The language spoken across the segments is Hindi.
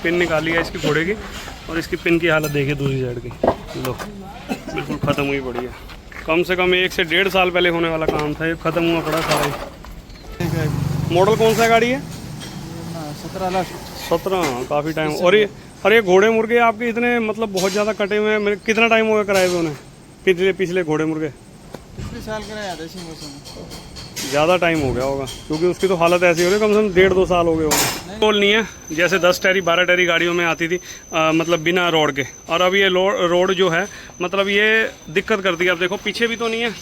पिन निकाली है इसकी घोड़े की, और इसकी पिन की हालत देखिए दूसरी साइड की, लो बिल्कुल ख़त्म हुई पड़ी है। कम से कम 1 से 1.5 साल पहले होने वाला काम था, ये ख़त्म हुआ पड़ा सारा ही। मॉडल कौन सा गाड़ी है? 17। काफ़ी टाइम। और ये अरे घोड़े मुर्गे आपके इतने मतलब बहुत ज़्यादा कटे हुए हैं। कितना टाइम हो गया कराए हुए उन्हें? पिछले घोड़े मुर्गे पिछले साल कराया था इसी मौसम में। ज़्यादा टाइम हो गया होगा, क्योंकि उसकी तो हालत ऐसी हो रही है, कम से कम 1.5-2 साल हो गए होंगे। बोल नहीं है, जैसे 10 टैरी 12 टैरी गाड़ियों में आती थी मतलब बिना रोड के, और अब ये रोड जो है मतलब ये दिक्कत करती है। अब देखो पीछे भी तो नहीं है।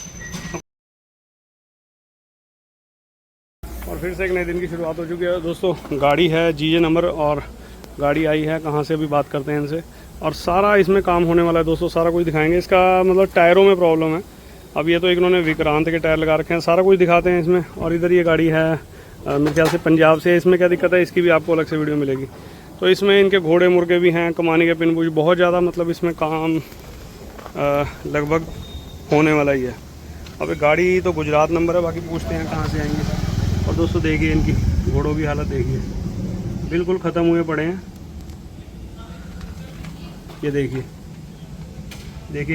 और फिर से एक नए दिन की शुरुआत हो चुकी है दोस्तों। गाड़ी है जीजे नंबर, और गाड़ी आई है कहाँ से अभी बात करते हैं इनसे, और सारा इसमें काम होने वाला है दोस्तों, सारा कुछ दिखाएंगे। इसका मतलब टायरों में प्रॉब्लम है। अब ये तो इन्होंने विक्रांत के टायर लगा रखे हैं, सारा कुछ दिखाते हैं इसमें। और इधर ये गाड़ी है मेरे ख्याल से पंजाब से, इसमें क्या दिक्कत है इसकी भी आपको अलग से वीडियो मिलेगी। तो इसमें इनके घोड़े मुर्गे भी हैं, कमानी के पिन बुश, बहुत ज़्यादा मतलब इसमें काम लगभग होने वाला ही है। अब गाड़ी तो गुजरात नंबर है, बाकी पूछते हैं कहाँ से आएंगे। और दोस्तों देखिए इनकी घोड़ों की हालत देखिए, बिल्कुल ख़त्म हुए पड़े हैं। ये देखिए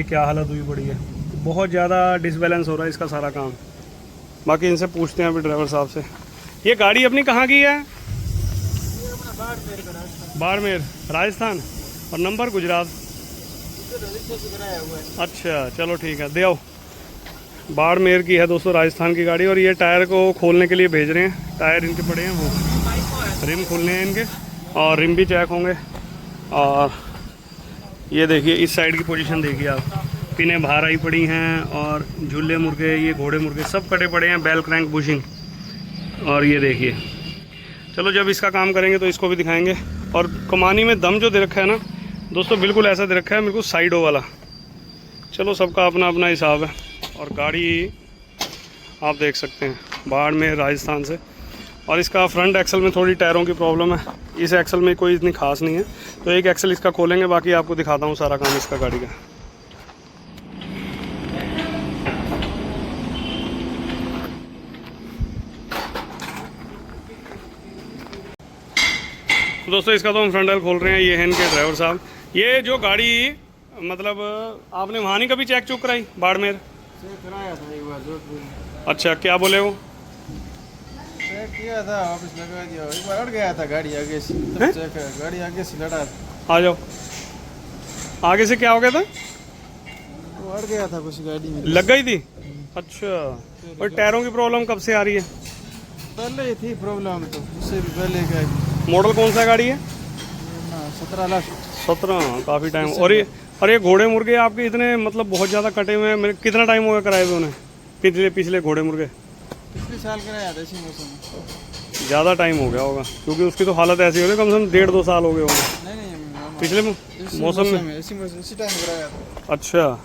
क्या हालत हुई पड़ी है, बहुत ज़्यादा डिसबैलेंस हो रहा है इसका सारा काम। बाकी इनसे पूछते हैं अभी ड्राइवर साहब से। ये गाड़ी अपनी कहाँ की है? बाड़मेर राजस्थान, और नंबर गुजरात। अच्छा चलो ठीक है, दे आओ। बाड़मेर की है दोस्तों, राजस्थान की गाड़ी। और ये टायर को खोलने के लिए भेज रहे हैं, टायर इनके पड़े हैं, वो रिम खोलने हैं इनके, और रिम भी चेक होंगे। और ये देखिए इस साइड की पोजीशन देखिए आप, पिनें बाहर आई पड़ी हैं, और झूले मुर्गे, ये घोड़े मुर्गे सब कटे पड़े हैं, बेल क्रैंक बुशिंग। और ये देखिए, चलो जब इसका काम करेंगे तो इसको भी दिखाएंगे। और कमानी में दम जो दे रखा है ना दोस्तों, बिल्कुल ऐसा दे रखा है बिल्कुल साइडों वाला। चलो सबका अपना अपना हिसाब है। और गाड़ी आप देख सकते हैं बाड़मेर राजस्थान से। और इसका फ्रंट एक्सल में थोड़ी टायरों की प्रॉब्लम है, इस एक्सल में कोई इतनी खास नहीं है। तो एक एक्सल इसका खोलेंगे, बाकी आपको दिखाता हूँ सारा काम इसका गाड़ी का। दोस्तों इसका तो हम फ्रंट एक्सल खोल रहे हैं। ये है इनके ड्राइवर साहब। ये जो गाड़ी मतलब आपने वहाँ नहीं कभी चेक चुक कराई बाड़मेर? चेक कराया था एक बार जोधपुर। अच्छा क्या बोले वो? चेक किया था, वापस लगा दिया। एक बार अड़ गया था गाड़ी आगे से, तब चेक करा, गाड़ी आगे से लड़ा था। आ जाओ। आगे से क्या हो गया था? वो अड़ गया था कुछ गाड़ी में, लग गई थी। अच्छा, और टायरों की प्रॉब्लम कब से आ रही है? पहले ही थी प्रॉब्लम, तो उससे भी पहले का। मॉडल कौन सा गाड़ी है? 17 लाख। 17, काफ़ी टाइम। और ये घोड़े मुर्गे आपके इतने मतलब बहुत ज़्यादा कटे हुए हैं। कितना टाइम हो गया कराए हुए उन्हें? पिछले घोड़े मुर्गे पिछले साल कराया था इसी मौसम में। ज़्यादा टाइम हो गया होगा, क्योंकि उसकी तो हालत ऐसी हो रही है, कम से कम 1.5-2 साल हो गए होंगे। नहीं पिछले मौसम में इसी टाइम कराया था। अच्छा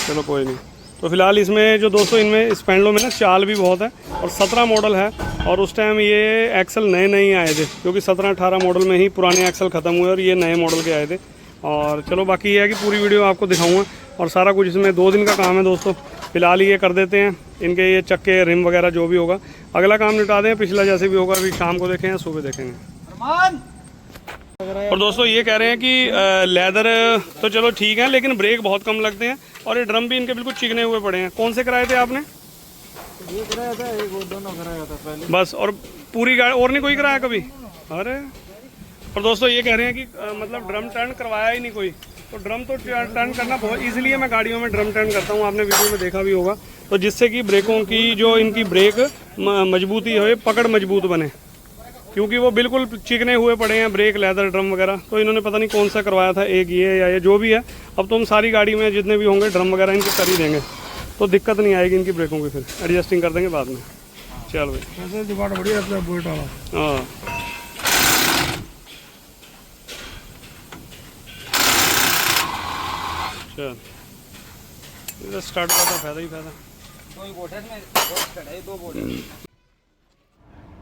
चलो कोई नहीं। तो फिलहाल इसमें जो दोस्तों इनमें स्पेंडलो में ना चाल भी बहुत है, और 17 मॉडल है। और उस टाइम ये एक्सल नए नहीं आए थे, क्योंकि 17-18 मॉडल में ही पुराने एक्सल ख़त्म हुए और ये नए मॉडल के आए थे। और चलो बाकी ये है कि पूरी वीडियो आपको दिखाऊंगा, और सारा कुछ इसमें 2 दिन का काम है दोस्तों। फिलहाल ये कर देते हैं, इनके ये चक्के रिम वगैरह जो भी होगा अगला काम निपटा दें, पिछला जैसे भी होगा अभी शाम को देखें या सुबह देखेंगे। और दोस्तों ये कह रहे हैं कि लेदर तो चलो ठीक है, लेकिन ब्रेक बहुत कम लगते हैं, और ये ड्रम भी इनके बिल्कुल चिकने हुए पड़े हैं। कौन से कराए थे आपने? ये कराया था, एक और दोनों कराया था पहले बस, और पूरी गाड़ी और नहीं कोई कराया कभी? अरे। और दोस्तों ये कह रहे हैं कि मतलब ड्रम टर्न करवाया ही नहीं कोई। तो ड्रम तो टर्न करना बहुत, इसलिए मैं गाड़ियों में ड्रम टर्न करता हूँ, आपने वीडियो में देखा भी होगा। तो जिससे कि ब्रेकों की जो इनकी ब्रेक मजबूती हो, पकड़ मजबूत बने, क्योंकि वो बिल्कुल चिकने हुए पड़े हैं ब्रेक, लेदर, ड्रम वगैरह। तो इन्होंने पता नहीं कौन सा करवाया था, एक ये या ये जो भी है। अब तो हम सारी गाड़ी में जितने भी होंगे ड्रम वगैरह इनके कर ही देंगे, तो दिक्कत नहीं आएगी इनकी ब्रेकों की, फिर एडजस्टिंग कर देंगे बाद में। चल भाई, जुगाड़ बढ़िया अपना बोल्ट वाला। हाँ चल, स्टार्ट का तो फायदा ही फायदा।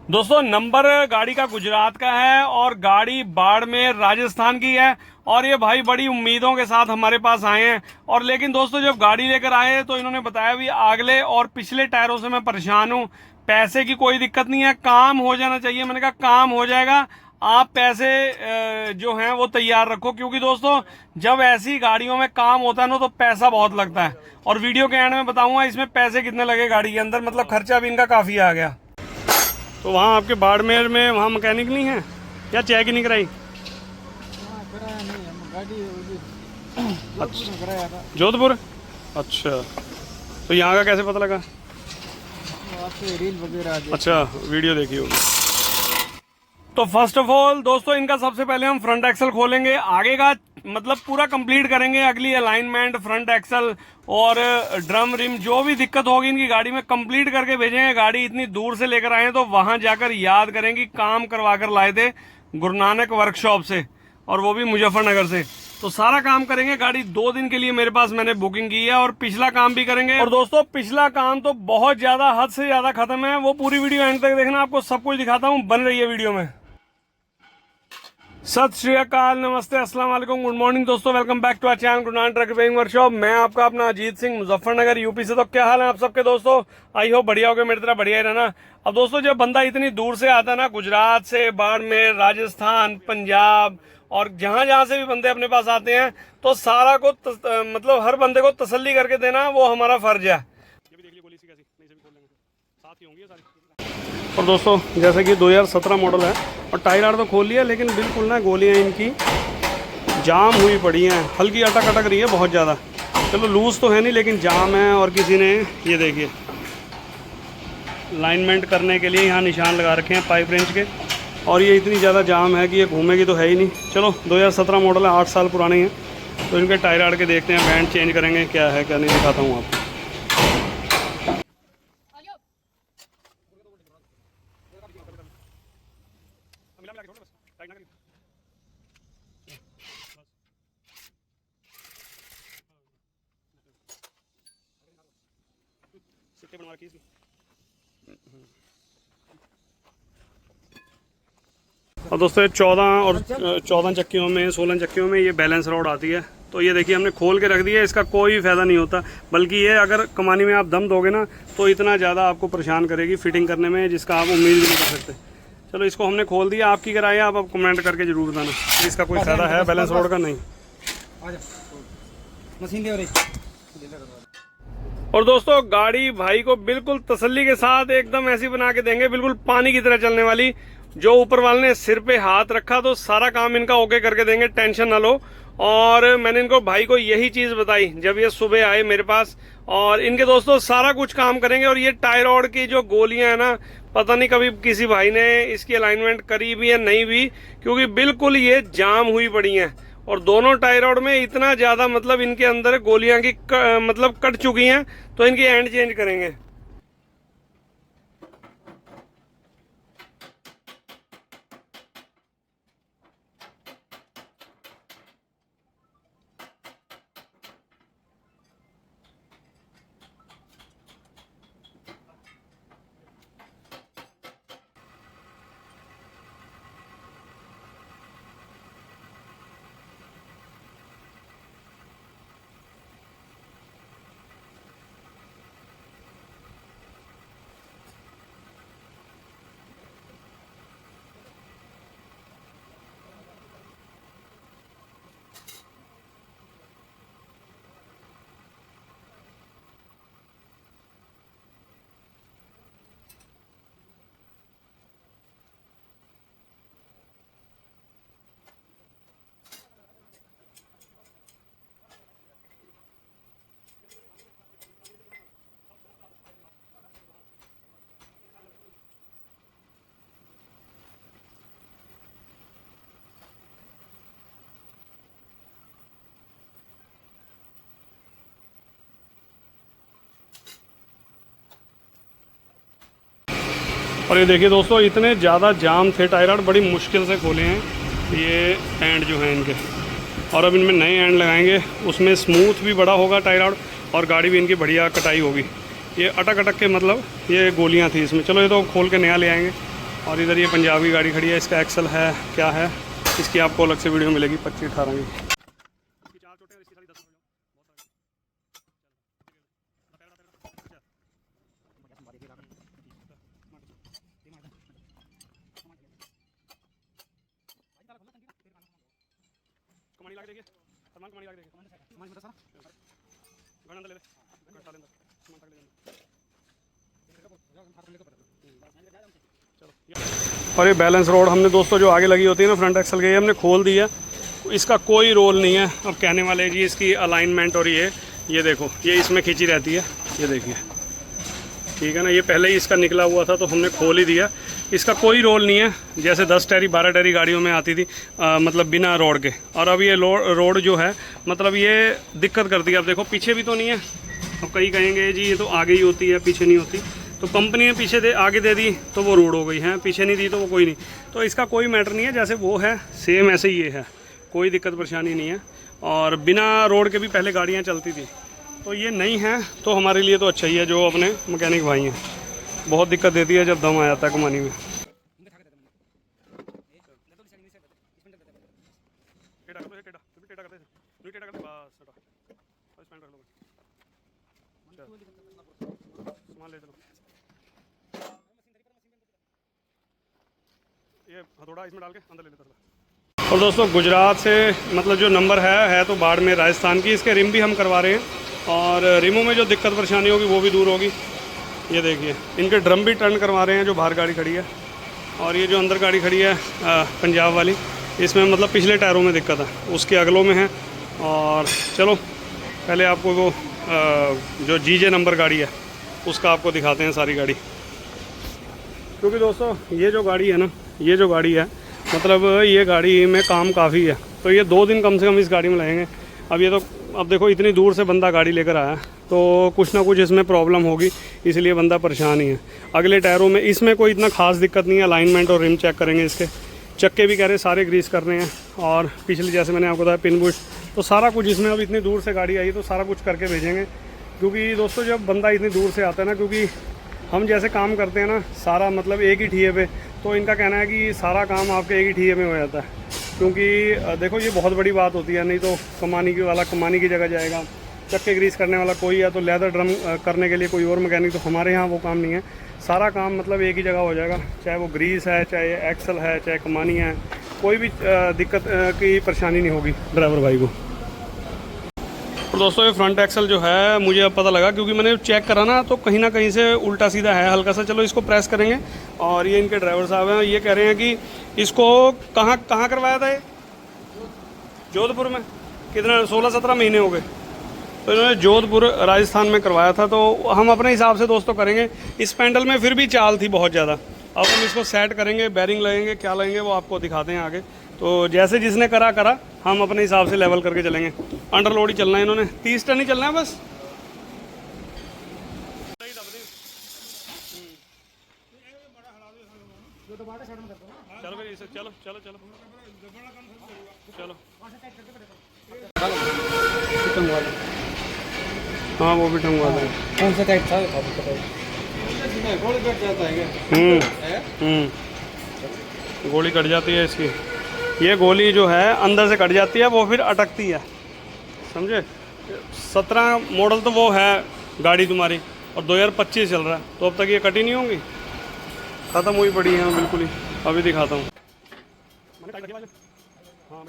दोस्तों नंबर गाड़ी का गुजरात का है, और गाड़ी बाड़मेर राजस्थान की है। और ये भाई बड़ी उम्मीदों के साथ हमारे पास आए हैं। और लेकिन दोस्तों जब गाड़ी लेकर आए तो इन्होंने बताया भी अगले और पिछले टायरों से मैं परेशान हूँ, पैसे की कोई दिक्कत नहीं है, काम हो जाना चाहिए। मैंने कहा काम हो जाएगा, आप पैसे जो हैं वो तैयार रखो, क्योंकि दोस्तों जब ऐसी गाड़ियों में काम होता है ना तो पैसा बहुत लगता है। और वीडियो के एंड में बताऊंगा इसमें पैसे कितने लगे गाड़ी के अंदर, मतलब खर्चा भी इनका काफ़ी आ गया। तो वहाँ आपके बाड़मेर में वहाँ मैकेनिक नहीं है या चेक ही नहीं कराई? हाँ, कराया नहीं, हम गाड़ी जोधपुर में कराया था। जोधपुर, अच्छा। तो यहाँ का कैसे पता लगा? तो आपसे रील वगैरह देखी। अच्छा, वीडियो देखी होगी। तो फर्स्ट ऑफ ऑल दोस्तों इनका सबसे पहले हम फ्रंट एक्सल खोलेंगे, आगे का मतलब पूरा कंप्लीट करेंगे, अगली अलाइनमेंट, फ्रंट एक्सल और ड्रम रिम जो भी दिक्कत होगी इनकी गाड़ी में कंप्लीट करके भेजेंगे। गाड़ी इतनी दूर से लेकर आए हैं तो वहां जाकर याद करें कि काम करवा कर लाए थे गुरु नानक वर्कशॉप से, और वो भी मुजफ्फरनगर से। तो सारा काम करेंगे, गाड़ी 2 दिन के लिए मेरे पास मैंने बुकिंग की है, और पिछला काम भी करेंगे। और दोस्तों पिछला काम तो बहुत ज्यादा, हद से ज्यादा खत्म है, वो पूरी वीडियो एंड तक देखना, आपको सब कुछ दिखाता हूँ, बन रही है वीडियो में। सत श्री अकाल, नमस्ते, अस्सलाम वालेकुम, गुड मॉर्निंग दोस्तों, welcome back to our channel Guru Nanak truck repairing workshop. मैं आपका अपना अजीत सिंह, मुजफ्फरनगर यूपी से। तो क्या हाल है आप सबके दोस्तों? आई होप बढ़िया होगा, मेरी तरह बढ़िया ही रहना। अब दोस्तों जब बंदा इतनी दूर से आता है ना, गुजरात से, बाड़मेर, राजस्थान, पंजाब और जहां जहां से भी बंदे अपने पास आते हैं, तो सारा को मतलब हर बंदे को तसल्ली करके देना वो हमारा फर्ज है। ये भी देख लीजिए गोली सी कैसी, नहीं से भी खोल लेंगे, साथ ही होंगी ये सारी। और दोस्तों जैसे कि 2017 मॉडल है और टायर आर तो खोल लिया, लेकिन बिल्कुल ना गोलियां इनकी जाम हुई पड़ी हैं, हल्की अटक अटक रही है बहुत ज़्यादा। चलो लूज़ तो है नहीं लेकिन जाम है, और किसी ने ये देखिए लाइनमेंट करने के लिए यहाँ निशान लगा रखे हैं पाइप रेंच के, और ये इतनी ज़्यादा जाम है कि ये घूमेगी तो है ही नहीं। चलो 2017 मॉडल है, 8 साल पुरानी है, तो इनके टायर आड़ के देखते हैं, बैंड चेंज करेंगे, क्या है क्या नहीं दिखाता हूँ आपको। और दोस्तों 14 चक्कियों में, 16 चक्कियों में ये बैलेंस रॉड आती है। तो ये देखिए हमने खोल के रख दिया, इसका कोई फ़ायदा नहीं होता, बल्कि ये अगर कमानी में आप दम दोगे ना तो इतना ज़्यादा आपको परेशान करेगी फिटिंग करने में, जिसका आप उम्मीद भी नहीं कर सकते। चलो इसको हमने खोल दिया, आपकी कराई है, आप अब कमेंट करके ज़रूर बताना कि इसका कोई फ़ायदा है बैलेंस रॉड का, नहीं। और दोस्तों गाड़ी भाई को बिल्कुल तसल्ली के साथ एकदम ऐसी बना के देंगे, बिल्कुल पानी की तरह चलने वाली। जो ऊपर वाले ने सिर पे हाथ रखा तो सारा काम इनका ओके करके देंगे, टेंशन ना लो। और मैंने इनको भाई को यही चीज़ बताई जब ये सुबह आए मेरे पास, और इनके दोस्तों सारा कुछ काम करेंगे। और ये टायर रॉड की जो गोलियां है ना, पता नहीं कभी किसी भाई ने इसकी अलाइनमेंट करी भी या नहीं भी, क्योंकि बिल्कुल ये जाम हुई पड़ी हैं। और दोनों टायर रॉड में इतना ज़्यादा मतलब इनके अंदर गोलियां की मतलब कट चुकी हैं, तो इनकी एंड चेंज करेंगे। और ये देखिए दोस्तों इतने ज़्यादा जाम थे टायर रॉड, बड़ी मुश्किल से खोले हैं ये एंड जो हैं इनके, और अब इनमें नए एंड लगाएंगे, उसमें स्मूथ भी बड़ा होगा टायर रॉड, और गाड़ी भी इनकी बढ़िया कटाई होगी। ये अटक अटक के मतलब ये गोलियां थी इसमें। चलो ये तो खोल के नया ले आएंगे। और इधर ये पंजाब की गाड़ी खड़ी है, इसका एक्सल है क्या है, इसकी आपको अलग से वीडियो मिलेगी 25-18 की। कमानी लगा देखिए, सामान कमानी लगा देखिए, सामान बता सारा गाड़ी अंदर ले ले, गाड़ी डाल अंदर, सामान तक ले चलो। और ये बैलेंस रोड हमने दोस्तों जो आगे लगी होती है ना फ्रंट एक्सल के, ये हमने खोल दी है, इसका कोई रोल नहीं है। अब कहने वाले जी इसकी अलाइनमेंट और ये देखो ये इसमें खींची रहती है, ये देखिए ठीक है ना, ये पहले ही इसका निकला हुआ था तो हमने खोल ही दिया। इसका कोई रोल नहीं है, जैसे 10 टैरी 12 टैरी गाड़ियों में आती थी मतलब बिना रोड के। और अब ये रोड जो है मतलब ये दिक्कत करती है। अब देखो पीछे भी तो नहीं है, अब कई कहेंगे जी ये तो आगे ही होती है पीछे नहीं होती, तो कंपनी ने पीछे आगे दे दी तो वो रोड हो गई है, पीछे नहीं दी तो वो कोई नहीं। तो इसका कोई मैटर नहीं है, जैसे वो है सेम ऐसे ही ये है, कोई दिक्कत परेशानी नहीं है। और बिना रोड के भी पहले गाड़ियाँ चलती थी, तो ये नहीं है तो हमारे लिए तो अच्छा ही है जो अपने मैकेनिक भाई हैं। बहुत दिक्कत देती है जब दम आ जाता है कमानी में। ये हथौड़ा इसमें डाल के अंदर ले लेता। और दोस्तों गुजरात से मतलब जो नंबर है तो बाड़मेर राजस्थान की, इसके रिम भी हम करवा रहे हैं और रिमों में जो दिक्कत परेशानी होगी वो भी दूर होगी। ये देखिए इनके ड्रम भी टर्न करवा रहे हैं जो बाहर गाड़ी खड़ी है। और ये जो अंदर गाड़ी खड़ी है पंजाब वाली, इसमें मतलब पिछले टायरों में दिक्कत है, उसके अगलों में है। और चलो पहले आपको वो जो जीजे नंबर गाड़ी है उसका आपको दिखाते हैं सारी गाड़ी। क्योंकि दोस्तों ये जो गाड़ी है ना, ये जो गाड़ी है मतलब ये गाड़ी में काम काफ़ी है, तो ये 2 दिन कम से कम इस गाड़ी में लगेंगे। अब ये तो अब देखो इतनी दूर से बंदा गाड़ी लेकर आया तो कुछ ना कुछ इसमें प्रॉब्लम होगी, इसलिए बंदा परेशान ही है। अगले टायरों में इसमें कोई इतना खास दिक्कत नहीं है, अलाइनमेंट और रिम चेक करेंगे इसके, चक्के भी कह रहे सारे ग्रीस करने हैं। और पिछले जैसे मैंने आपको बताया पिन बुश, तो सारा कुछ इसमें अब इतनी दूर से गाड़ी आई तो सारा कुछ करके भेजेंगे। क्योंकि दोस्तों जब बंदा इतनी दूर से आता है ना, क्योंकि हम जैसे काम करते हैं ना सारा मतलब एक ही ठिए पे, तो इनका कहना है कि सारा काम आपके एक ही ठिए में हो जाता है। क्योंकि देखो ये बहुत बड़ी बात होती है, नहीं तो कमानी वाला कमानी की जगह जाएगा, चक्के ग्रीस करने वाला कोई है, तो लेदर ड्रम करने के लिए कोई और मैकेनिक, तो हमारे यहाँ वो काम नहीं है। सारा काम मतलब एक ही जगह हो जाएगा, चाहे वो ग्रीस है, चाहे एक्सल है, चाहे कमानी है, कोई भी दिक्कत की परेशानी नहीं होगी ड्राइवर भाई को। तो दोस्तों ये फ्रंट एक्सल जो है मुझे अब पता लगा, क्योंकि मैंने चेक करा ना तो कहीं ना कहीं से उल्टा सीधा है हल्का सा। चलो इसको प्रेस करेंगे। और ये इनके ड्राइवर साहब हैं, ये कह रहे हैं कि इसको कहाँ करवाया था ये? जोधपुर में। कितना 16-17 महीने हो गए, तो इन्होंने जोधपुर राजस्थान में करवाया था। तो हम अपने हिसाब से दोस्तों करेंगे। इस पैंडल में फिर भी चाल थी बहुत ज़्यादा, अब हम इसको सेट करेंगे, बैरिंग लगेंगे, क्या लगेंगे वो आपको दिखाते हैं आगे। तो जैसे जिसने करा हम अपने हिसाब से लेवल करके चलेंगे। अंडर लोड ही चलना है इन्होंने, 30 टन ही चलना है बस। चलो फिर इसे चलो चलो चलो चलो हाँ वो भी टंगवा दें। कौन सा टाइप था गोली कट जाता है? गोली कट जाती है इसकी, ये गोली जो है अंदर से कट जाती है, वो फिर अटकती है, समझे। 17 मॉडल तो वो है गाड़ी तुम्हारी, और 2025 चल रहा है, तो अब तक ये कटी नहीं होंगी, ख़त्म हुई पड़ी है बिल्कुल ही। अभी दिखाता हूँ। हाँ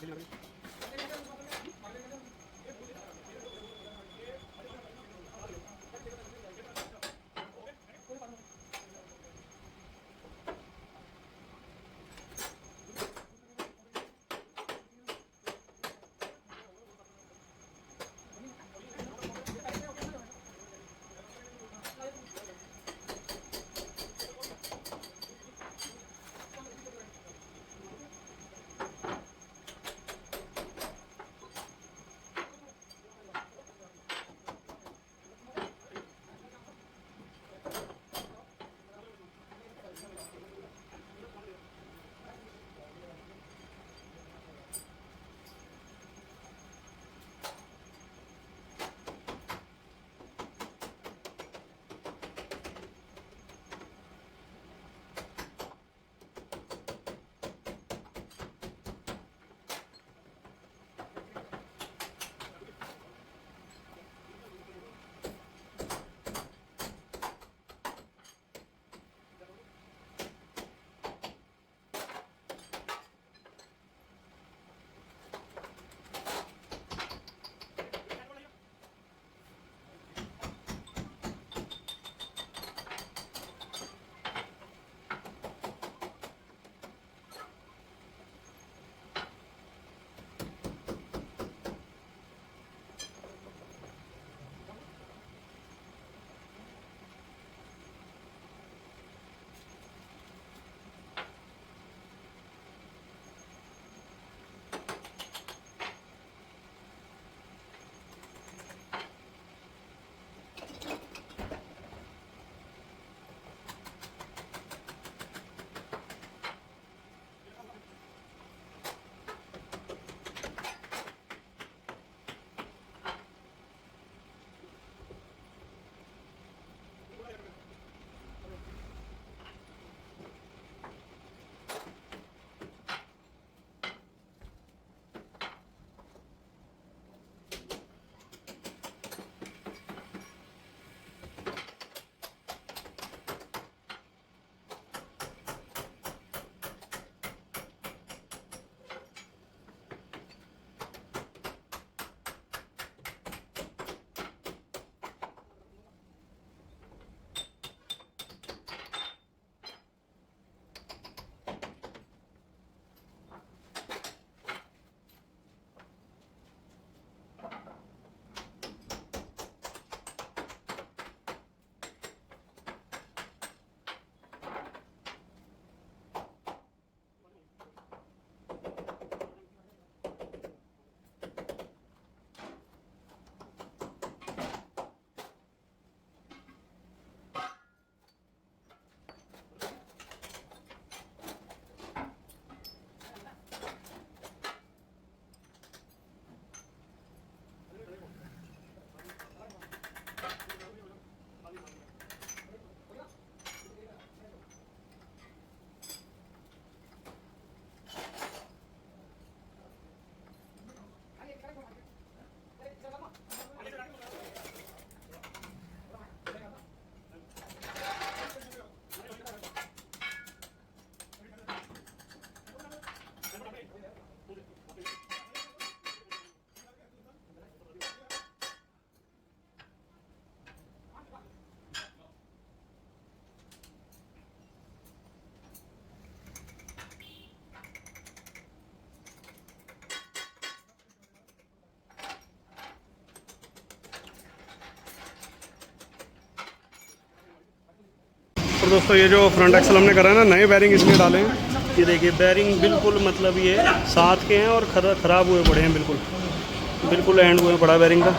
और दोस्तों ये जो फ्रंट एक्सल हमने करा है ना, नए बैरिंग इसलिए डाले हैं, ये देखिए बैरिंग बिल्कुल मतलब ये 7 के हैं और ख़राब हुए पड़े हैं, बिल्कुल एंड हुए पड़ा बैरिंग का,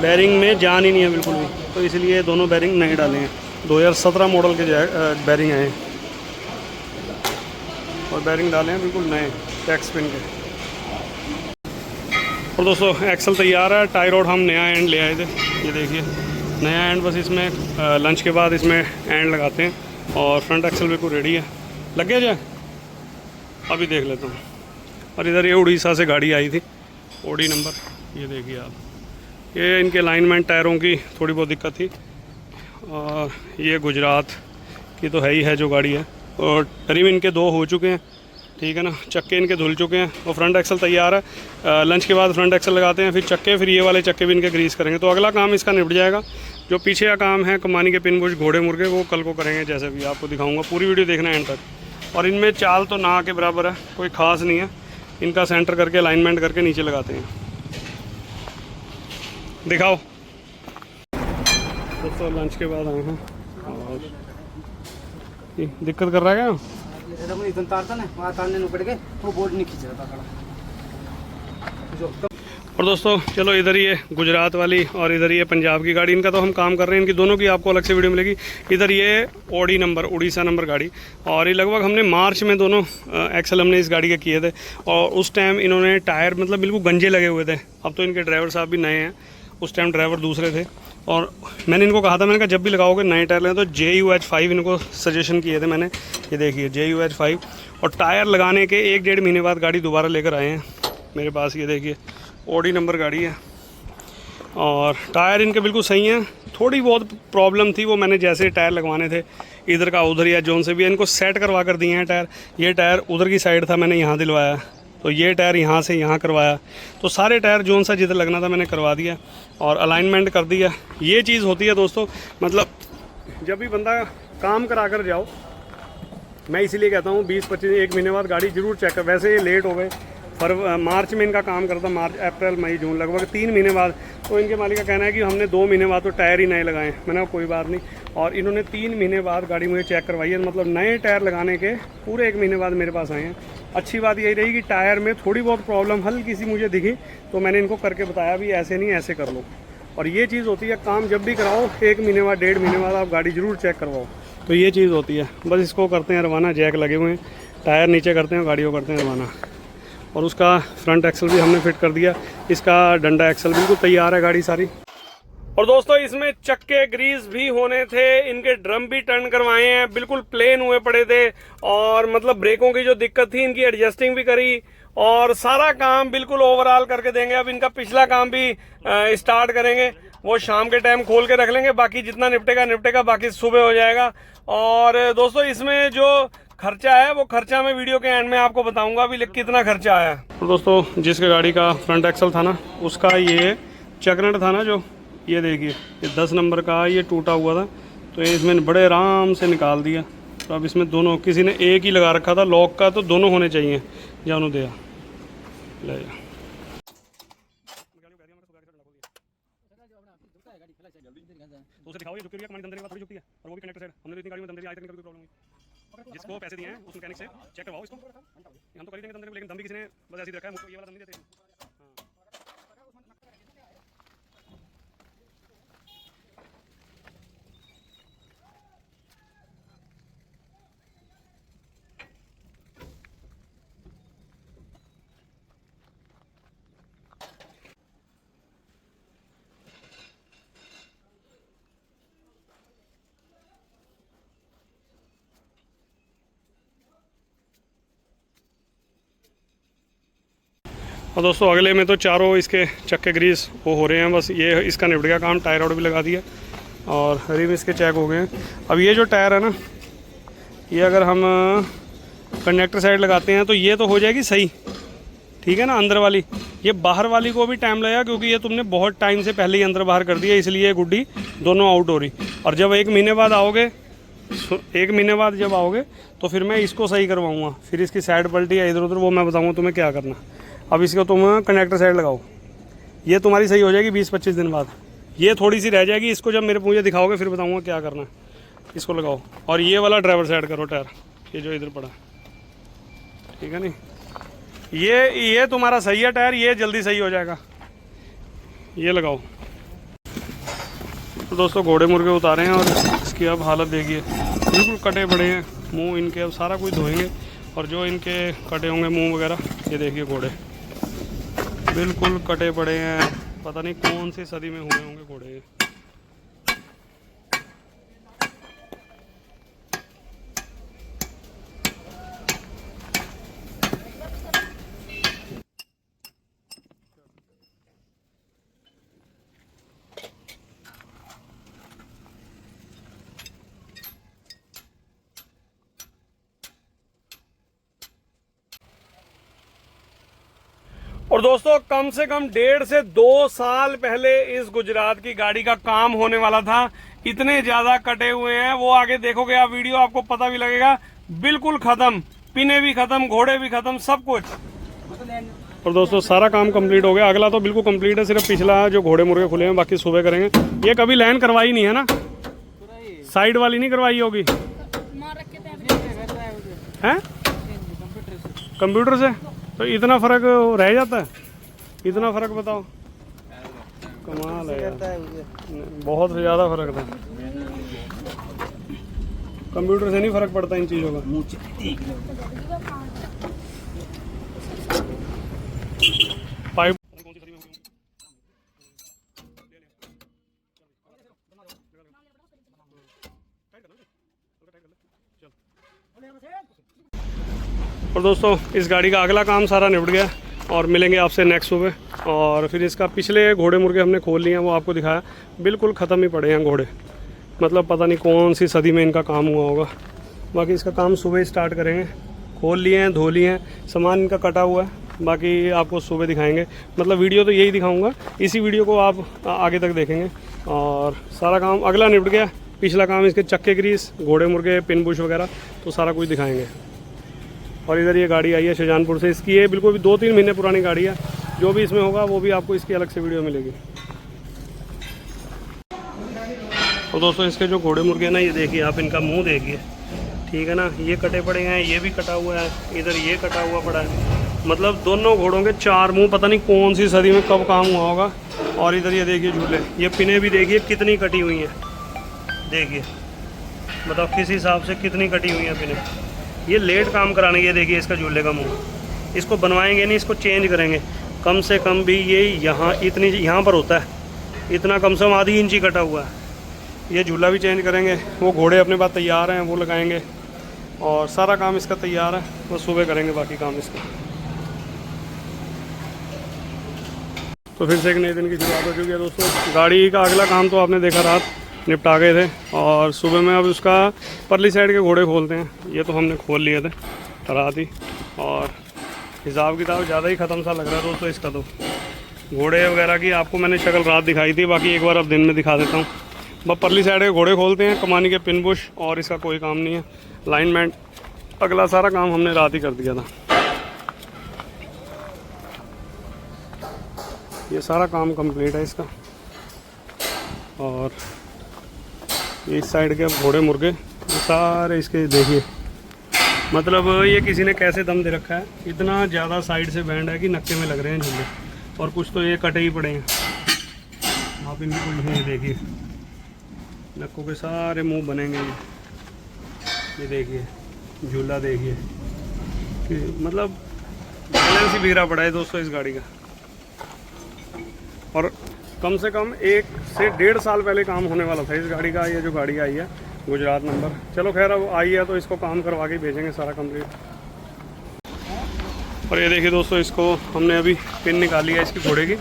बैरिंग में जान ही नहीं है बिल्कुल भी, तो इसलिए दोनों बैरिंग नए डाले हैं। 2017 मॉडल के बैरिंग आए हैं और बैरिंग डाले हैं बिल्कुल नए टैक्स पिन के। और दोस्तों एक्सल तैयार है, टाई रॉड हम नया एंड ले आए थे, ये देखिए नया एंड, बस इसमें लंच के बाद इसमें एंड लगाते हैं और फ्रंट एक्सल बिल्कुल रेडी है। लग गया जाए, अभी देख लेता हूँ। और इधर ये उड़ीसा से गाड़ी आई थी, ओडी नंबर, ये देखिए आप, ये इनके अलाइनमेंट टायरों की थोड़ी बहुत दिक्कत थी, और ये गुजरात की तो है ही है जो गाड़ी है, और रिम इनके 2 हो चुके हैं, ठीक है ना, चक्के इनके धुल चुके हैं और फ्रंट एक्सल तैयार है। लंच के बाद फ्रंट एक्सल लगाते हैं, फिर चक्के, फिर ये वाले चक्के भी इनके ग्रीस करेंगे, तो अगला काम इसका निपट जाएगा। जो पीछे का काम है कमानी के पिन बुश घोड़े मुर्गे, वो कल को करेंगे, जैसे भी आपको दिखाऊंगा, पूरी वीडियो देखना एंड तक। और इनमें चाल तो ना के बराबर है, कोई ख़ास नहीं है, इनका सेंटर करके अलाइनमेंट करके नीचे लगाते हैं। दिखाओ दोस्तों, लंच के बाद आए हैं और दिक्कत कर रहा है क्या? और दोस्तों चलो, इधर ये गुजरात वाली और इधर ये पंजाब की गाड़ी, इनका तो हम काम कर रहे हैं, इनकी दोनों की आपको अलग से वीडियो मिलेगी। इधर ये ओडी नंबर, उड़ीसा नंबर गाड़ी, और ये लगभग हमने मार्च में दोनों एक्सल हमने इस गाड़ी के किए थे, और उस टाइम इन्होंने टायर मतलब बिल्कुल गंजे लगे हुए थे। अब तो इनके ड्राइवर साहब भी नए हैं, उस टाइम ड्राइवर दूसरे थे, और मैंने इनको कहा था, मैंने कहा जब भी लगाओगे नए टायर लें, तो JUH5 इनको सजेशन किए थे मैंने, ये देखिए JUH5। और टायर लगाने के 1-1.5 महीने बाद गाड़ी दोबारा लेकर आए हैं मेरे पास, ये देखिए ओडी नंबर गाड़ी है, और टायर इनके बिल्कुल सही हैं। थोड़ी बहुत प्रॉब्लम थी, वो मैंने जैसे टायर लगवाने थे इधर का उधर या जोन से भी, इनको सेट करवा कर दिए हैं टायर। ये टायर उधर की साइड था, मैंने यहाँ दिलवाया, तो ये टायर यहाँ से यहाँ करवाया, तो सारे टायर जोन सा जिधर लगना था मैंने करवा दिया और अलाइनमेंट कर दिया। ये चीज़ होती है दोस्तों, मतलब जब भी बंदा काम करा कर जाओ, मैं इसीलिए कहता हूँ 20-25 1 महीने बाद गाड़ी जरूर चेक कर। वैसे ये लेट हो गए, मार्च में इनका काम करता, मार्च अप्रैल मई जून लगभग 3 महीने बाद, तो इनके मालिक का कहना है कि हमने 2 महीने बाद तो टायर ही नए लगाए। मैंने कहा कोई बात नहीं, और इन्होंने 3 महीने बाद गाड़ी मुझे चेक करवाई है, मतलब नए टायर लगाने के पूरे 1 महीने बाद मेरे पास आए हैं। अच्छी बात यही रही कि टायर में थोड़ी बहुत प्रॉब्लम हल्की सी मुझे दिखी, तो मैंने इनको करके बताया भी ऐसे नहीं ऐसे कर लो। और ये चीज़ होती है, काम जब भी कराओ 1 महीने बाद 1.5 महीने बाद आप गाड़ी ज़रूर चेक करवाओ, तो ये चीज़ होती है। बस इसको करते हैं रवाना, जैक लगे हुए हैं, टायर नीचे करते हैं, गाड़ी को करते हैं रवाना। और उसका फ्रंट एक्सल भी हमने फिट कर दिया, इसका डंडा एक्सल बिल्कुल तैयार है गाड़ी सारी। और दोस्तों इसमें चक्के ग्रीस भी होने थे, इनके ड्रम भी टर्न करवाए हैं, बिल्कुल प्लेन हुए पड़े थे, और मतलब ब्रेकों की जो दिक्कत थी इनकी एडजस्टिंग भी करी, और सारा काम बिल्कुल ओवरऑल करके देंगे। अब इनका पिछला काम भी स्टार्ट करेंगे, वो शाम के टाइम खोल के रख लेंगे, बाकी जितना निपटेगा, बाकी सुबह हो जाएगा। और दोस्तों इसमें जो खर्चा है वो खर्चा मैं वीडियो के एंड में आपको बताऊंगा अभी कितना खर्चा आया। तो दोस्तों जिसके गाड़ी का फ्रंट एक्सल था ना, उसका ये चकनट था ना, जो ये देखिए ये 10 नंबर का ये टूटा हुआ था, तो ये इसमें बड़े आराम से निकाल दिया। तो अब इसमें दोनों, किसी ने एक ही लगा रखा था लॉक का, तो दोनों होने चाहिए, जानो दिया ले जा। तो उसे दिखाओ, ये झुकी हुई है, कमानी दंदरे के बाद थोड़ी झुकती है, और वो भी कनेक्टर साइड। हमने तो इतनी गाड़ी में दंदरे आज तक कभी प्रॉब्लम हुई। जिसको पैसे दिए हैं उस मैकेनिक से चेक करवाओ इसको, हम तो कर ही देंगे दंदरे, लेकिन दम भी किसी ने बस ऐसे ही रखा है, मुझको ये वाला दम नहीं देते। और दोस्तों अगले में तो चारों इसके चक्के ग्रीस वो हो रहे हैं, बस ये इसका निपट गया काम, टायर रॉड भी लगा दिया और रिम इसके चेक हो गए हैं। अब ये जो टायर है ना, ये अगर हम कंडक्टर साइड लगाते हैं तो ये तो हो जाएगी सही, ठीक है ना, अंदर वाली। ये बाहर वाली को भी टाइम लगेगा, क्योंकि ये तुमने बहुत टाइम से पहले ही अंदर बाहर कर दिया, इसलिए गुड्डी दोनों आउट हो रही। और जब 1 महीने बाद आओगे, 1 महीने बाद जब आओगे तो फिर मैं इसको सही करवाऊँगा, फिर इसकी साइड पलटी या इधर उधर वो मैं बताऊँगा तुम्हें क्या करना। अब इसको तुम कनेक्टर साइड लगाओ, ये तुम्हारी सही हो जाएगी 20-25 दिन बाद। ये थोड़ी सी रह जाएगी, इसको जब मुझे दिखाओगे फिर बताऊंगा क्या करना है। इसको लगाओ और ये वाला ड्राइवर साइड करो टायर, ये जो इधर पड़ा, ठीक है नहीं, ये तुम्हारा सही है टायर, ये जल्दी सही हो जाएगा, ये लगाओ। तो दोस्तों घोड़े मुर्गे उतारे हैं और इसकी अब हालत देखिए, बिल्कुल कटे पड़े हैं मुंह इनके, अब सारा कुछ धोएंगे और जो इनके कटे होंगे मुंह वगैरह, ये देखिए घोड़े बिल्कुल कटे पड़े हैं, पता नहीं कौन सी सदी में हुए होंगे घोड़े। और दोस्तों कम से कम 1.5 से 2 साल पहले इस गुजरात की गाड़ी का काम होने वाला था, इतने ज्यादा कटे हुए हैं, वो आगे देखोगे आप वीडियो आपको पता भी लगेगा, बिल्कुल खत्म, पिने भी खत्म, घोड़े भी खत्म, सब कुछ। और दोस्तों सारा काम कंप्लीट हो गया, अगला तो बिल्कुल कंप्लीट है, सिर्फ पिछला जो घोड़े मुर्गे खुले हैं बाकी सुबह करेंगे। ये कभी लाइन करवाई नहीं है ना, साइड वाली नहीं करवाई होगी है कंप्यूटर से, तो इतना फर्क रह जाता है, इतना फर्क बताओ, कमाल है यार, बहुत ज़्यादा फर्क था, कंप्यूटर से नहीं फर्क पड़ता इन चीज़ों का। पाइप और दोस्तों इस गाड़ी का अगला काम सारा निपट गया और मिलेंगे आपसे नेक्स्ट सुबह। और फिर इसका पिछले घोड़े मुर्गे हमने खोल लिए हैं, वो आपको दिखाया, बिल्कुल ख़त्म ही पड़े हैं घोड़े, मतलब पता नहीं कौन सी सदी में इनका काम हुआ होगा। बाकी इसका काम सुबह ही स्टार्ट करेंगे, खोल लिए हैं, धो लिए हैं, सामान इनका कटा हुआ है, बाकी आपको सुबह दिखाएंगे, मतलब वीडियो तो यही दिखाऊँगा, इसी वीडियो को आप आगे तक देखेंगे। और सारा काम अगला निपट गया, पिछला काम इसके चक्के ग्रीस, घोड़े मुर्गे, पिन बुश वगैरह, तो सारा कुछ दिखाएंगे। और इधर ये गाड़ी आई है शाहजहानपुर से, इसकी ये बिल्कुल भी 2-3 महीने पुरानी गाड़ी है, जो भी इसमें होगा वो भी आपको इसकी अलग से वीडियो मिलेगी। और दोस्तों इसके जो घोड़े मुर्गे हैं ना, ये देखिए आप, इनका मुंह देखिए, ठीक है ना, ये कटे पड़े हैं, ये भी कटा हुआ है, इधर ये कटा हुआ पड़ा है, मतलब दोनों घोड़ों के 4 मुँह, पता नहीं कौन सी सदी में कब काम हुआ होगा। और इधर ये देखिए झूले, ये पिने भी देखिए कितनी कटी हुई हैं, देखिए मतलब किस हिसाब से कितनी कटी हुई हैं पिने, ये लेट काम कराने, ये देखिए इसका झूले का मुंह, इसको बनवाएंगे नहीं, इसको चेंज करेंगे, कम से कम भी ये यहाँ पर होता है, इतना कम से कम आधी इंच ही कटा हुआ है, ये झूला भी चेंज करेंगे। वो घोड़े अपने पास तैयार हैं, वो लगाएंगे और सारा काम इसका तैयार है, वो सुबह करेंगे बाकी काम इसका। तो फिर से एक नए दिन की शुरुआत हो चुकी है दोस्तों। गाड़ी का अगला काम तो आपने देखा, रात निपटा गए थे और सुबह में अब उसका परली साइड के घोड़े खोलते हैं, ये तो हमने खोल लिए थे रात ही, और हिसाब किताब ज़्यादा ही ख़त्म सा लग रहा है दोस्तों इसका। तो घोड़े वगैरह की आपको मैंने शक्ल रात दिखाई थी, बाकी एक बार अब दिन में दिखा देता हूँ। बस परली साइड के घोड़े खोलते हैं, कमानी के पिन बुश, और इसका कोई काम नहीं है, लाइनमेंट, अगला सारा काम हमने रात ही कर दिया था। ये सारा काम कंप्लीट है इसका। और इस साइड के घोड़े मुर्गे सारे इसके देखिए, मतलब ये किसी ने कैसे दम दे रखा है, इतना ज़्यादा साइड से बैंड है कि नक्के में लग रहे हैं झूले, और कुछ तो ये कटे ही पड़े हैं, आप इनकी पोजीशन देखिए, नक्कों के सारे मुंह बनेंगे। ये देखिए झूला देखिए, मतलब बैलेंस ही बिगड़ा पड़ा है दोस्तों इस गाड़ी का। और कम से कम 1 से 1.5 साल पहले काम होने वाला था इस गाड़ी का। ये जो गाड़ी आई है गुजरात नंबर, चलो खैर अब आई है तो इसको काम करवा के भेजेंगे सारा कंप्लीट। और ये देखिए दोस्तों, इसको हमने अभी पिन निकाली है इसकी घोड़े की,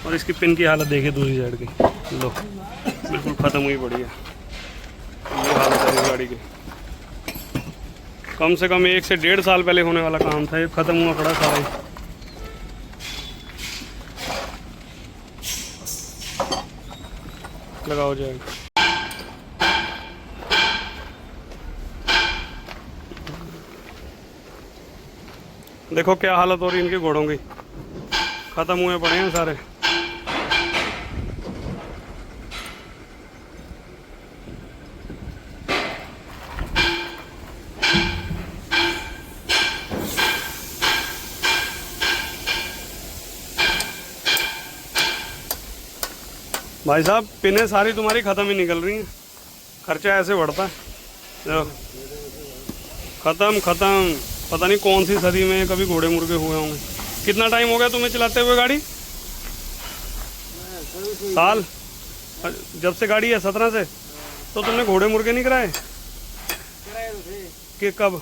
और इसकी पिन की हालत देखिए दूसरी साइड की, लो बिल्कुल ख़त्म हुई पड़ी है, ये हालत है इस गाड़ी की। कम से कम 1 से 1.5 साल पहले होने वाला काम था, ये ख़त्म हुआ पड़ा सारा ही। लगा हो जाएगा। देखो क्या हालत हो रही है इनके घोड़ों की, ख़त्म हुए पड़े हैं सारे। भाई साहब पिने सारी तुम्हारी ख़त्म ही निकल रही हैं, खर्चा ऐसे बढ़ता है। देखो, ख़त्म ख़त्म, पता नहीं कौन सी सदी में कभी घोड़े मुर्गे हुए होंगे। कितना टाइम हो गया तुम्हें चलाते हुए गाड़ी? साल? जब से गाड़ी है 17 से? तो तुमने घोड़े मुर्गे नहीं कराए? कि कब?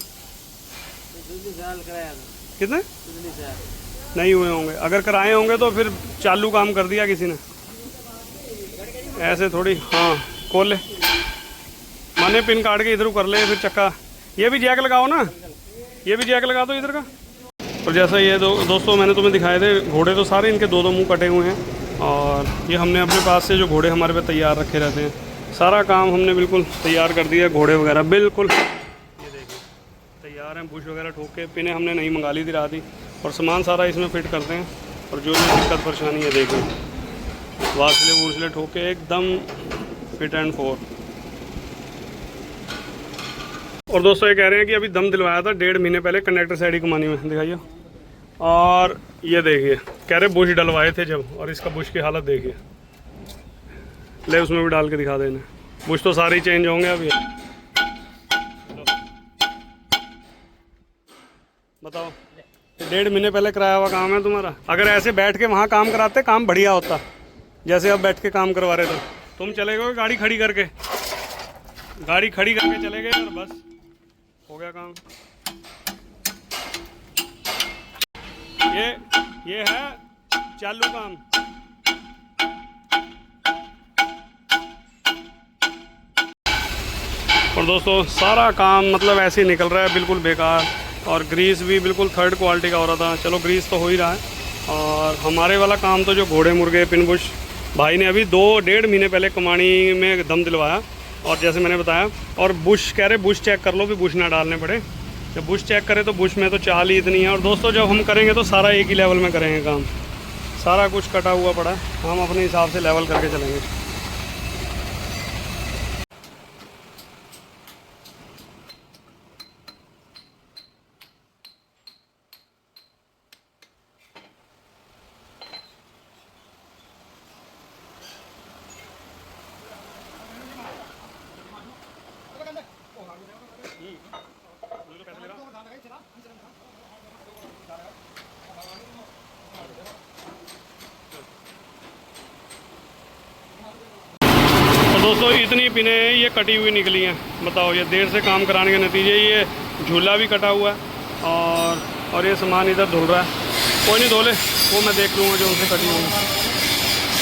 कितने? नहीं हुए होंगे, अगर कराए होंगे तो फिर चालू काम कर दिया किसी ने, ऐसे थोड़ी। हाँ खोल ले, माने पिन काट के इधर कर ले, फिर चक्का। ये भी जैक लगाओ ना, ये भी जैक लगा दो इधर का। और जैसा ये दोस्तों मैंने तुम्हें दिखाए थे घोड़े, तो सारे इनके 2-2 मुंह कटे हुए हैं। और ये हमने अपने पास से जो घोड़े हमारे पे तैयार रखे रहते हैं, सारा काम हमने बिल्कुल तैयार कर दिया। घोड़े वगैरह बिल्कुल ये देखिए तैयार हैं, बुश वगैरह ठोक के। पिने हमने नहीं मंगा ली थी रात ही, और सामान सारा इसमें फिट करते हैं। और जो भी दिक्कत परेशानी है देखिए, वासले वूसले ठोक के एकदम फिट एंड फोर। और दोस्तों ये कह रहे हैं कि अभी दम दिलवाया था 1.5 महीने पहले कंडक्टर साइड ही कमानी में, दिखाइए। और ये देखिए कह रहे बुश डलवाए थे जब, और इसका बुश की हालत देखिए। ले उसमें भी डाल के दिखा देना, बुश तो सारे ही चेंज होंगे अभी। बताओ, 1.5 महीने पहले कराया हुआ काम है तुम्हारा। अगर ऐसे बैठ के वहाँ काम कराते काम बढ़िया होता, जैसे अब बैठ के काम करवा रहे थे। तुम चले गए गाड़ी खड़ी करके, गाड़ी खड़ी करके चले गए और बस हो गया काम। ये है चालू काम। और दोस्तों सारा काम मतलब ऐसे ही निकल रहा है, बिल्कुल बेकार। और ग्रीस भी बिल्कुल 3rd क्वालिटी का हो रहा था। चलो ग्रीस तो हो ही रहा है। और हमारे वाला काम तो जो घोड़े मुर्गे पिन बुश भाई ने अभी 2-1.5 महीने पहले कमानी में दम दिलवाया। और जैसे मैंने बताया, और बुश कह रहे बुश चेक कर लो भी बुश ना डालने पड़े। जब बुश चेक करें तो बुश में तो चाल ही इतनी है। और दोस्तों जब हम करेंगे तो सारा एक ही लेवल में करेंगे काम, सारा कुछ कटा हुआ पड़ा है, हम अपने हिसाब से लेवल करके चलेंगे। दोस्तों इतनी पिनें ये कटी हुई निकली हैं, बताओ। ये देर से काम कराने के नतीजे ये झूला भी कटा हुआ है। और ये सामान इधर धुल रहा है। कोई नहीं, धो ले, वो मैं देख लूँगा जो उनसे कटी होगी।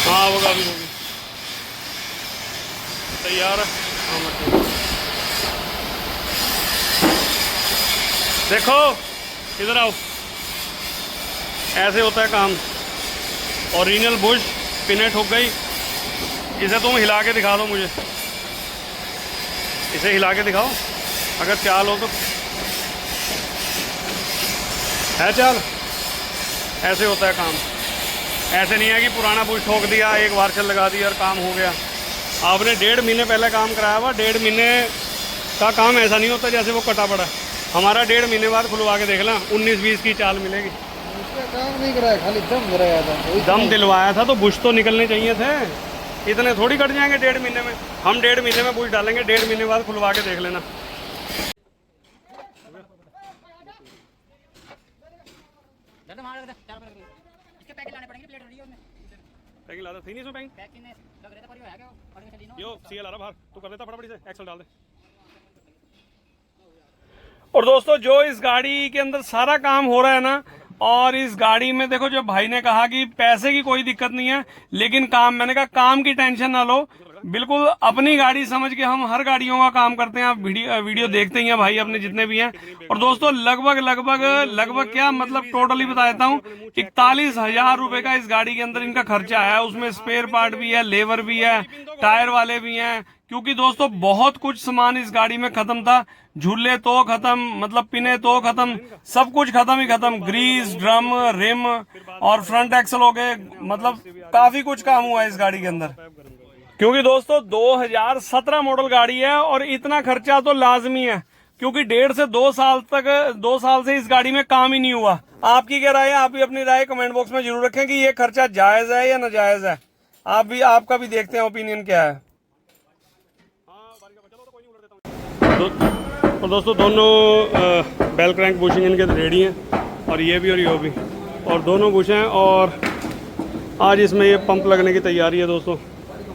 हाँ वो भी होगी तैयार है। हाँ मतलब देखो, इधर आओ, ऐसे होता है काम। ओरिजिनल बुश पिने ठोक गई। इसे तुम हिला के दिखा दो मुझे, इसे हिला के दिखाओ अगर चाल हो तो। है चाल? ऐसे होता है काम। ऐसे नहीं है कि पुराना बुश ठोक दिया, एक वार्चल लगा दिया और काम हो गया। आपने 1.5 महीने पहले काम कराया हुआ, 1.5 महीने का काम ऐसा नहीं होता जैसे वो कटा पड़ा। हमारा 1.5 महीने बाद खुलवा के देख ला, 19-20 की चाल मिलेगी। काम नहीं कराया, खाली दम दिलवाया था। दम दिलवाया था तो बुश तो निकलने चाहिए थे, इतने थोड़ी कट जाएंगे 1.5 महीने में। हम 1.5 महीने में बुश डालेंगे, 1.5 महीने बाद खुलवा के देख लेना। पैकिंग ला थी नहीं इसमें, पैकिंग यो सीएल आ रहा बाहर, तू कर देता फटाफट से, एक्सल डाल दे। और दोस्तों जो इस गाड़ी के अंदर सारा काम हो रहा है ना, और इस गाड़ी में देखो, जो भाई ने कहा कि पैसे की कोई दिक्कत नहीं है, लेकिन काम, मैंने कहा काम की टेंशन ना लो, बिल्कुल अपनी गाड़ी समझ के हम हर गाड़ियों का काम करते हैं। आप वीडियो देखते ही हैं भाई अपने जितने भी हैं। और दोस्तों लगभग क्या मतलब टोटली बता देता हूँ, 41,000 रुपए का इस गाड़ी के अंदर इनका खर्चा है। उसमें स्पेयर पार्ट भी है, लेबर भी है, टायर वाले भी हैं। क्योंकि दोस्तों बहुत कुछ सामान इस गाड़ी में खत्म था, झूले तो खत्म, मतलब पिने तो खत्म, सब कुछ खत्म ही खत्म। ग्रीस, ड्रम, रिम और फ्रंट एक्सल हो गए, मतलब काफी कुछ काम हुआ है इस गाड़ी के अंदर। क्योंकि दोस्तों 2017 मॉडल गाड़ी है और इतना खर्चा तो लाजमी है, क्योंकि 1.5 से 2 साल से इस गाड़ी में काम ही नहीं हुआ। आपकी क्या राय है? आप भी अपनी राय कमेंट बॉक्स में जरूर रखें कि ये खर्चा जायज है या नाजायज है। आपका भी देखते हैं ओपिनियन क्या है। और दोस्तों दोनों बेल क्रैंक बुशिंग इनके रेडी हैं, और ये भी और दोनों बुश हैं। और आज इसमें ये पंप लगने की तैयारी है दोस्तों।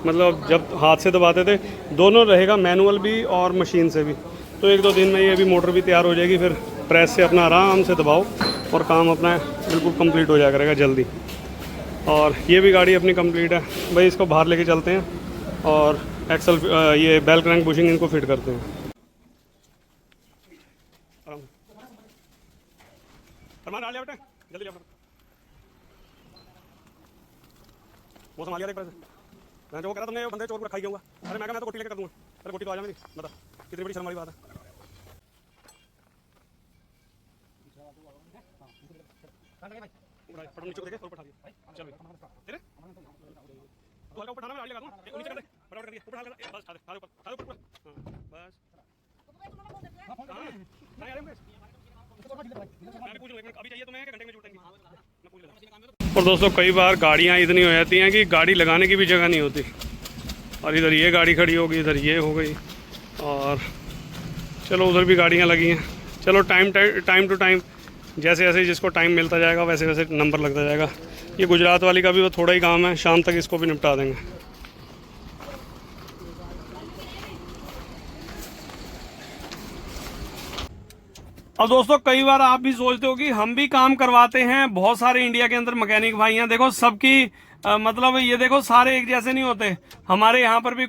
मतलब जब हाथ से दबाते थे, दोनों रहेगा, मैनुअल भी और मशीन से भी। तो 1-2 दिन में ये भी मोटर भी तैयार हो जाएगी, फिर प्रेस से अपना आराम से दबाओ और काम अपना बिल्कुल कंप्लीट हो जाया करेगा जल्दी। और ये भी गाड़ी अपनी कंप्लीट है भाई। इसको बाहर लेके चलते हैं और एक्सल ये बेल क्रैंक बुशिंग इनको फिट करते हैं। जल्दी मौसम आ गया देख, मैं जो कह रहा तुमने बंदे चोर को खाई जाऊंगा। अरे मैं तो कोटी लेके कर दूंगा। अरे कोटी तो आ जा मेरी, बता कितनी बड़ी शर्म वाली बात है। नीचे को देखे, ऊपर उठा दिया। चल तेरे तो हल्का ऊपर उठाना, मैं गाड़ी लगा दूं। नीचे कर दे, फटाफट कर दिया, ऊपर हाल कर, बस खा दे ऊपर, खा दे ऊपर। हां बस नहीं यार, मैं पूछ लूं अभी चाहिए तुम्हें, घंटे में जुटेंगे, मैं पूछ लेता। और दोस्तों कई बार गाड़ियाँ इतनी हो जाती हैं कि गाड़ी लगाने की भी जगह नहीं होती, और इधर ये गाड़ी खड़ी होगी, इधर ये हो गई, और चलो उधर भी गाड़ियाँ लगी हैं। चलो टाइम टू टाइम जैसे जैसे जिसको टाइम मिलता जाएगा वैसे वैसे नंबर लगता जाएगा। ये गुजरात वाली का भी वो थोड़ा ही काम है, शाम तक इसको भी निपटा देंगे। और दोस्तों कई बार आप भी सोचते हो कि हम भी काम करवाते हैं, बहुत सारे इंडिया के अंदर मैकेनिक भाई हैं, देखो सबकी मतलब ये देखो सारे एक जैसे नहीं होते। हमारे यहाँ पर भी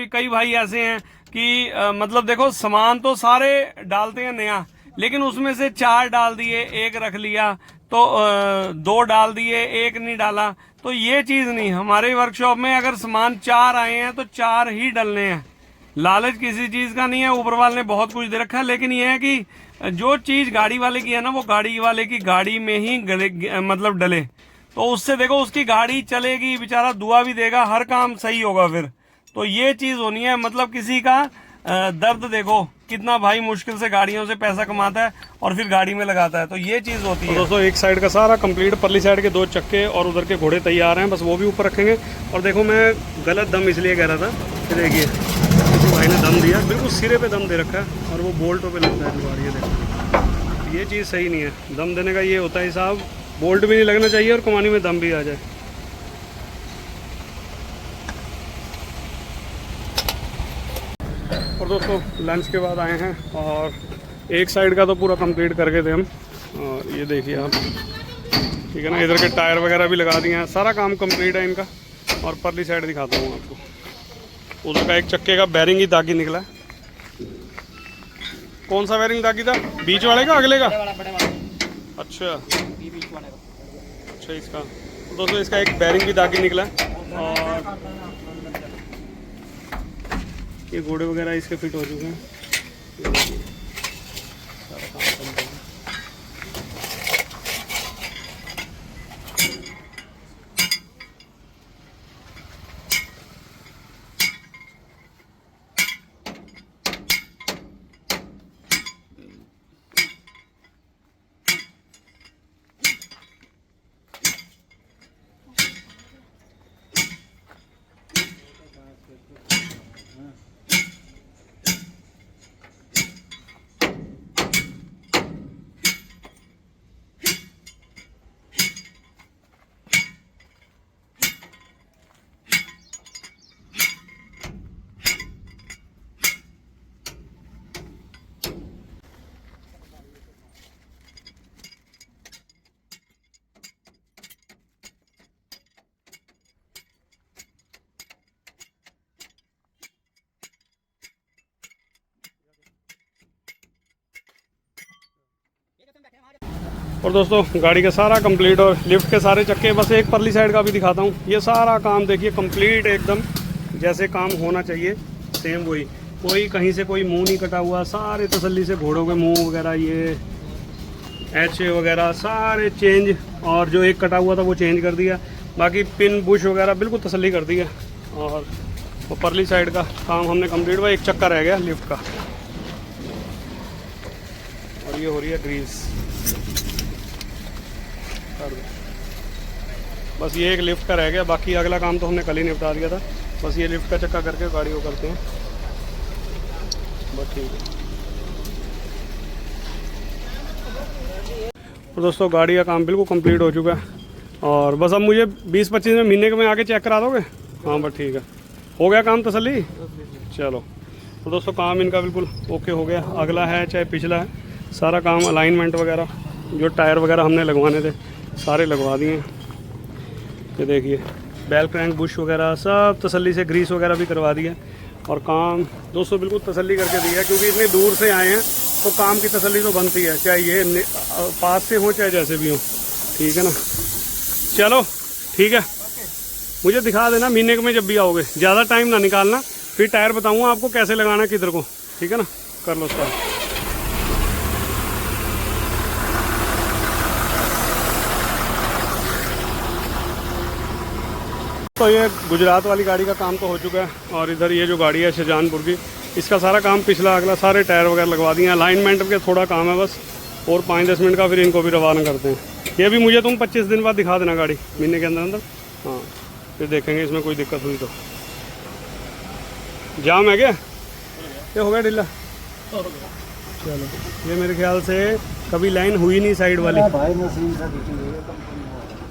कई भाई ऐसे हैं कि मतलब देखो सामान तो सारे डालते हैं नया, लेकिन उसमें से 4 डाल दिए, 1 रख लिया, तो 2 डाल दिए, 1 नहीं डाला। तो ये चीज नहीं, हमारे वर्कशॉप में अगर सामान 4 आए हैं तो 4 ही डलने हैं। लालच किसी चीज का नहीं है, ऊपर वाले ने बहुत कुछ दे रखा है, लेकिन ये है कि जो चीज गाड़ी वाले की है ना, वो गाड़ी वाले की गाड़ी में ही मतलब डले, तो उससे देखो उसकी गाड़ी चलेगी, बेचारा दुआ भी देगा, हर काम सही होगा फिर। तो ये चीज होनी है, मतलब किसी का दर्द देखो कितना भाई मुश्किल से गाड़ियों से पैसा कमाता है और फिर गाड़ी में लगाता है, तो ये चीज होती है। दोस्तों एक साइड का सारा कंप्लीट, परली साइड के 2 चक्के और उधर के घोड़े तैयार हैं, बस वो भी ऊपर रखेंगे। और देखो मैं गलत दम इसलिए कह रहा था कि देखिए किसी भाई ने दम दिया, बिल्कुल सिरे पे दम दे रखा है और वो बोल्टों पे लगता है जुगाड़। ये देखो ये चीज़ सही नहीं है। दम देने का ये होता है साहब, बोल्ट भी नहीं लगना चाहिए और कमानी में दम भी आ जाए। और दोस्तों लंच के बाद आए हैं और एक साइड का तो पूरा कंप्लीट करके थे हम, और ये देखिए आप, ठीक है ना, इधर के टायर वगैरह भी लगा दिए हैं, सारा काम कंप्लीट है इनका। और परली साइड दिखाता हूँ आपको, उधर का एक चक्के का बैरिंग ही दागी निकला। कौन सा बैरिंग दागी था? बीच वाले का, अगले का? अच्छा अच्छा, इसका तो दोस्तों इसका एक बैरिंग भी दागी निकला। और ये घोड़े वगैरह इसके फिट हो चुके हैं। सारा काम कंप्लीट। और दोस्तों गाड़ी का सारा कंप्लीट और लिफ्ट के सारे चक्के, बस एक परली साइड का भी दिखाता हूँ। ये सारा काम देखिए कंप्लीट एकदम जैसे काम होना चाहिए, सेम वही, कोई कहीं से कोई मुंह नहीं कटा हुआ, सारे तसल्ली से घोड़ों के मुंह वगैरह, ये एच वगैरह सारे चेंज, और जो एक कटा हुआ था वो चेंज कर दिया, बाकी पिन बुश वगैरह बिल्कुल तसल्ली कर दिया। और वो परली साइड का काम हमने कंप्लीट हुआ, एक चक्का रह गया लिफ्ट का। और ये हो रही है ग्रीस। बस ये एक लिफ्ट का रह गया, बाकी अगला काम तो हमने कल ही निपटा दिया था। बस ये लिफ्ट का चक्का करके गाड़ी को करते हैं, बस ठीक है। तो दोस्तों गाड़ी का काम बिल्कुल कंप्लीट हो चुका है और बस अब मुझे 20-25 में महीने में आके चेक करा दोगे? हाँ बस ठीक है, हो गया काम तसल्ली। चलो तो दोस्तों काम इनका बिल्कुल ओके हो गया। अगला है चाहे पिछला है, सारा काम अलाइनमेंट वगैरह जो टायर वगैरह हमने लगवाने थे सारे लगवा दिए हैं। ये देखिए बेल क्रैंक बुश वगैरह सब तसल्ली से, ग्रीस वगैरह भी करवा दिया और काम दोस्तों बिल्कुल तसल्ली करके दिया, क्योंकि इतने दूर से आए हैं तो काम की तसल्ली तो बनती है, चाहे ये पास से हो चाहे जैसे भी हो, ठीक है ना। चलो ठीक है, मुझे दिखा देना महीने में जब भी आओगे, ज़्यादा टाइम ना निकालना, फिर टायर बताऊँगा आपको कैसे लगाना है किधर को, ठीक है ना। कर लो स्टार्ट। तो ये गुजरात वाली गाड़ी का काम तो हो चुका है और इधर ये जो गाड़ी है शाहजहानपुर की, इसका सारा काम पिछला अगला सारे टायर वगैरह लगवा दिए हैं। अलाइनमेंट के थोड़ा काम है बस, और 5-10 मिनट का फिर इनको भी रवाना करते हैं। ये भी मुझे तुम 25 दिन बाद दिखा देना गाड़ी, महीने के अंदर अंदर। हाँ फिर देखेंगे इसमें कोई दिक्कत हुई तो। जाम है क्या? ये हो गया ढीला? चलो ये मेरे ख्याल से कभी लाइन हुई नहीं साइड वाली।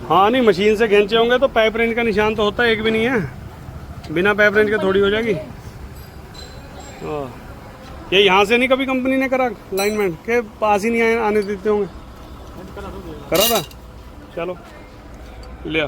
हाँ नहीं, मशीन से खींचे होंगे तो पाइप रेंज का निशान तो होता है, एक भी नहीं है, बिना पाइप रेंज के थोड़ी हो जाएगी। ये यहाँ से नहीं कभी कंपनी ने करा लाइनमेंट के पास ही नहीं आने देते होंगे, करा था। चलो ले